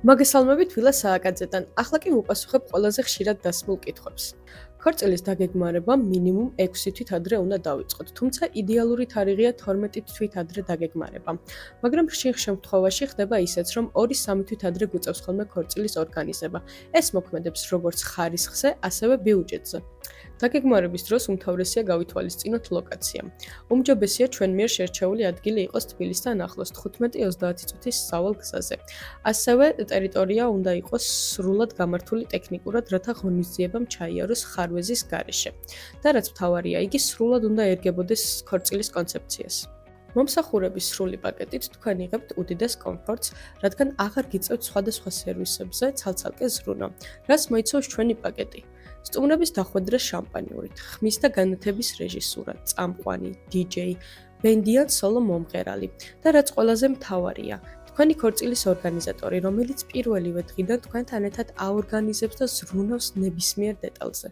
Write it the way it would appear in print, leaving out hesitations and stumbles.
მოგესალმებით ვილა სააკაძედან. ახლა კი ვუპასუხებ ყველაზე ხშირად დასმულ კითხვებს. ქორწილის დაგეგმარება მინიმუმ 6 თვით ადრე უნდა დავიწყოთ, თუმცა იდეალური თარიღია 12 თვით ადრე დაგეგმარება. მაგრამ ხშირ შემთხვევაში ხდება ისეც, რომ 2-3 თვით ადრე გვიწევს ხოლმე ქორწილის ორგანიზება. ეს მოქმედებს როგორც ხარისხზე, ასევე ბიუჯეტზე. დაგეგმარების დროს უმთავრესია გავითვალისწინოთ ლოკაცია. უმჯობესია ჩვენ მიერ შერჩეული ადგილი იყოს თბილისთან ახლოს 15-30 წუთის სავალ გზაზე. ასევე ტერიტორია უნდა იყოს სრულად გამართული ტექნიკურად, რათა ღონისძიებამ ჩაიაროს ხარვეზის გარეშე. და რაც მთავარია, იგი სრულად უნდა ერგებოდეს ქორწილის კონცეფციას. მომსახურების სრული პაკეტით თქვენ იღებთ უდიდეს კომფორტს, რადგან აღარ გიწევთ სხვადასხვა სერვისებზე ცალ-ცალკე ზრუნვა. რაც მოიცავს ჩვენი პაკეტი. სტუმრების დახვედრა შამპანიურით, ხმის და განათების რეჟისურა, წამყვანი, DJ, ბენდიან სოლო მომღერალი და რაც ყველაზე მთავარია, თქვენი ქორწილის ორგანიზატორი, რომელიც პირველივე დღიდან თქვენთან ერთად აორგანიზებს და ზრუნავს ნებისმიერ დეტალზე.